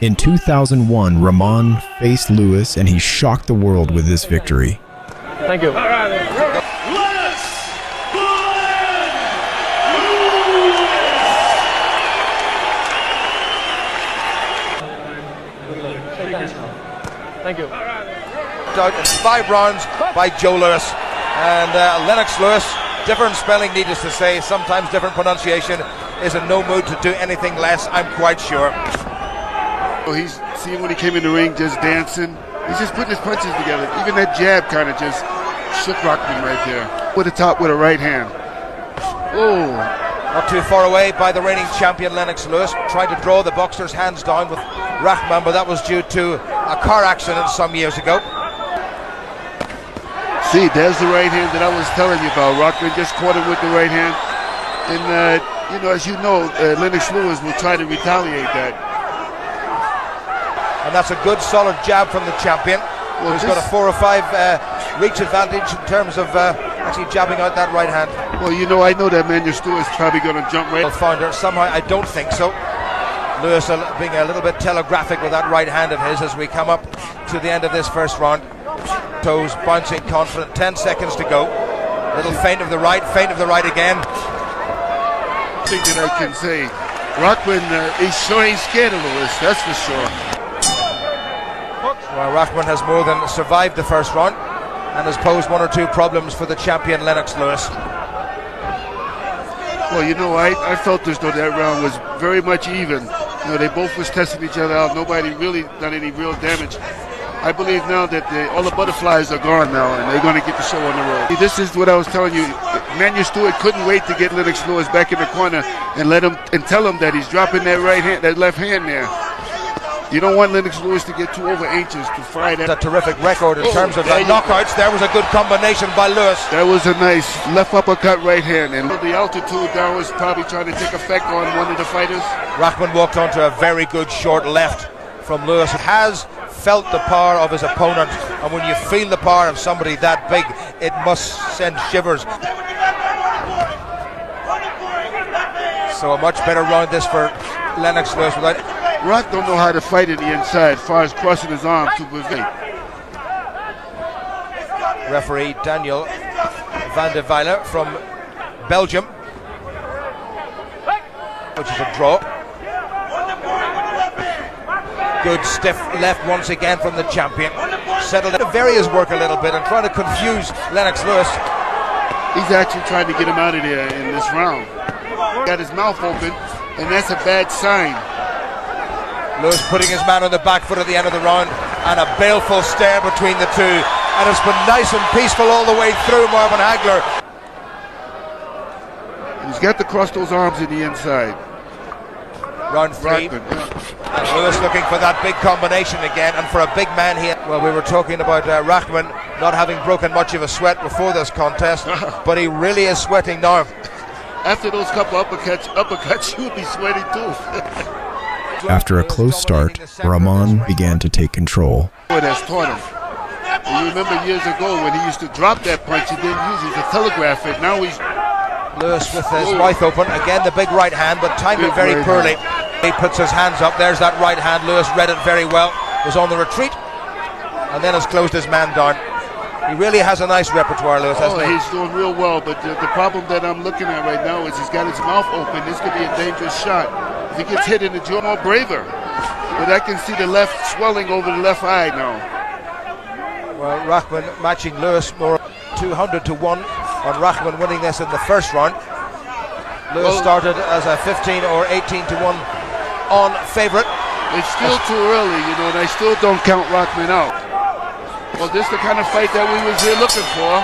In 2001, Rahman faced Lewis and he shocked the world with this victory. Thank you. Thank you. Out in 5 rounds by Joe Lewis. And Lennox Lewis, different spelling needless to say, sometimes different pronunciation, is in no mood to do anything less, I'm quite sure. Oh, he's seeing when he came in the ring just dancing. He's just putting his punches together. Even that jab kind of just shook Rahman right there. With the top with a right hand. Oh. Not too far away by the reigning champion Lennox Lewis, trying to draw the boxer's hands down with Rahman, but that was due to a car accident some years ago. See, there's the right hand that I was telling you about. Rahman just caught him with the right hand. And, as you know, Lennox Lewis will try to retaliate that. And that's a good solid jab from the champion. Well, he's got a 4 or 5 reach advantage in terms of actually jabbing out that right hand. Well, I know that Manuel Stewart's probably going to jump right. Founder, somehow I don't think so. Lewis being a little bit telegraphic with that right hand of his as we come up to the end of this first round. Toes bouncing confident, 10 seconds to go. Little feint of the right again. Thing that I can say, Rahman, he sure ain't scared of Lewis, that's for sure. Well, Rahman has more than survived the first round and has posed 1 or 2 problems for the champion Lennox Lewis. Well, I felt as though that round was very much even. They both was testing each other out. Nobody really done any real damage. I believe now that all the butterflies are gone now, and they're going to get the show on the road. This is what I was telling you. Manuel Stewart couldn't wait to get Lennox Lewis back in the corner and tell him that he's dropping that that left hand there. You don't want Lennox Lewis to get too over anxious to fry that. A terrific record in terms of knockouts. There was a good combination by Lewis. That was a nice left uppercut right hand, and the altitude down was probably trying to take effect on one of the fighters. Rahman walked onto a very good short left from Lewis. He has felt the power of his opponent, and when you feel the power of somebody that big, it must send shivers. So a much better round this for Lennox Lewis. Rock don't know how to fight in the inside as far as crossing his arm to prevent. Referee Daniel van der Weiler from Belgium, which is a draw. Good stiff left once again from the champion. Settled to vary his work a little bit and trying to confuse Lennox Lewis. He's actually trying to get him out of there in this round. Got his mouth open, and that's a bad sign. Lewis putting his man on the back foot at the end of the round, and a baleful stare between the two. And it's been nice and peaceful all the way through, Marvin Hagler. He's got to cross those arms in the inside. Round 3. And Lewis looking for that big combination again, and for a big man here. Well, we were talking about Rahman not having broken much of a sweat before this contest, but he really is sweating now. After those couple uppercuts, you would be sweating too. After a close start, Rahman began to take control. That's taught him. And you remember years ago when he used to drop that punch, he didn't use it to telegraph it. Now he's... Lewis with his mouth open, again the big right hand, but timed it very poorly. He puts his hands up, there's that right hand. Lewis read it very well, was on the retreat, and then has closed his man down. He really has a nice repertoire, Lewis, hasn't he? He's doing real well, but the problem that I'm looking at right now is he's got his mouth open. This could be a dangerous shot. If he gets hit in the jaw, more braver. But I can see the left swelling over the left eye now. Well, Rahman matching Lewis more 200 to 1 on Rahman winning this in the first round. Lewis started as a 15 or 18 to 1 on favourite. It's still too early, and I still don't count Rahman out. Well, this is the kind of fight that we was here looking for.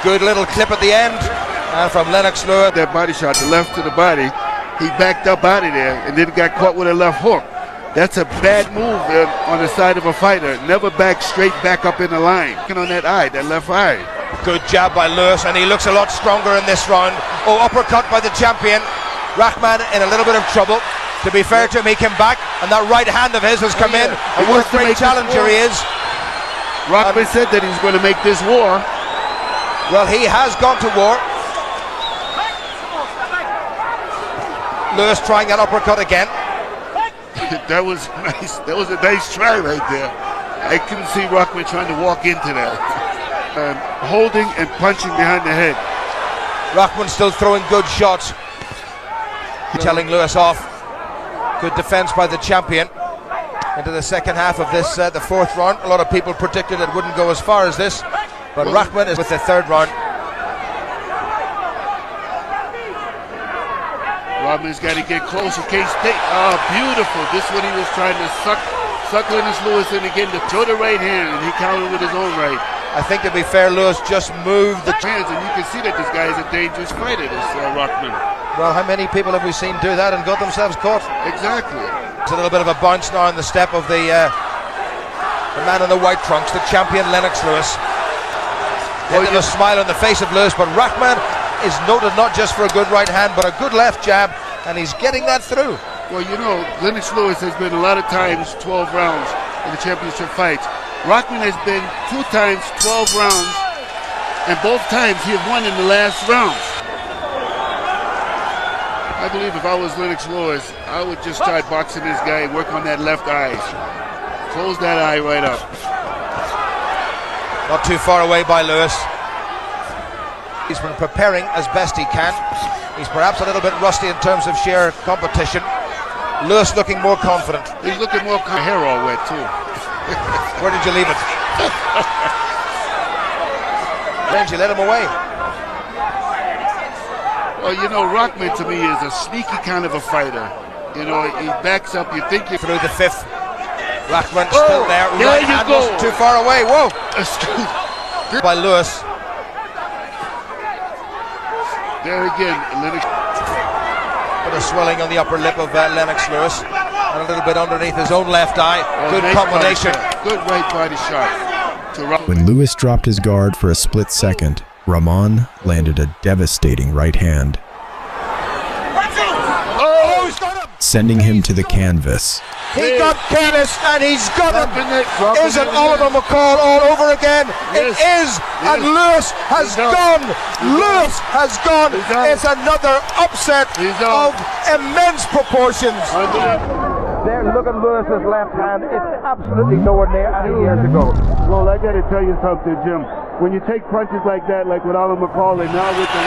Good little clip at the end, and from Lennox Lewis. That body shot, the left to the body, he backed up out of there and then got caught with a left hook. That's a bad move on the side of a fighter. Never back straight back up in the line. On that eye, that left eye. Good jab by Lewis, and he looks a lot stronger in this round. Oh, uppercut by the champion. Rahman in a little bit of trouble. To be fair to him, he came back, and that right hand of his has come in. And what a great challenger he is. Rahman said that he's going to make this war. Well, he has gone to war. Lewis trying that uppercut again. That was nice. That was a nice try right there. I couldn't see Rahman trying to walk into that. Holding and punching behind the head. Rahman still throwing good shots. Telling Lewis off. Good defense by the champion. Into the second half of this, the fourth round. A lot of people predicted it wouldn't go as far as this, but Rahman is with the third round. Rahman's got to get close in case they. Oh, beautiful. This one he was trying to suck Lennox Lewis in again to throw the right hand, and he countered with his own right. I think to be fair, Lewis just moved the hands, and you can see that this guy is a dangerous fighter, this Rahman. Well, how many people have we seen do that and got themselves caught? Exactly. It's a little bit of a bounce now in the step of the man in the white trunks, the champion Lennox Lewis. Well, a smile on the face of Lewis, but Rahman is noted not just for a good right hand, but a good left jab, and he's getting that through. Well, you know, Lennox Lewis has been a lot of times 12 rounds in the championship fights. Rahman has been 2 times 12 rounds, and both times he has won in the last rounds. I believe if I was Lennox Lewis, I would just start boxing this guy and work on that left eye. Close that eye right up. Not too far away by Lewis. He's been preparing as best he can. He's perhaps a little bit rusty in terms of sheer competition. Lewis looking more confident. He's looking more hair all wet too. Where did you leave it? Benji, let him away. Well, you know, Rahman to me is a sneaky kind of a fighter. You know, he backs up. You think you're through the fifth. Rahman still there. There right you hand go. Wasn't too far away. Whoa! By Lewis. There again, Lennox. Bit of swelling on the upper lip of Lennox Lewis, and a little bit underneath his own left eye. Good nice combination. Good right body shot. When Lewis dropped his guard for a split second, Rahman landed a devastating right hand, Oh, he's got him! sending him to the canvas. He got Canis, and he's got him! Dropping Is it it Oliver again. McCall all over again? Yes. It is, and Yes. Lewis has He's out. gone! He's Lewis has gone! He's out. It's another upset He's out. of immense proportions. Unbelievable. There, look at Lewis's left hand. It's absolutely nowhere near any years ago. Well, I got to tell you something, Jim. When you take punches like that, like with Oliver McCall, and now with the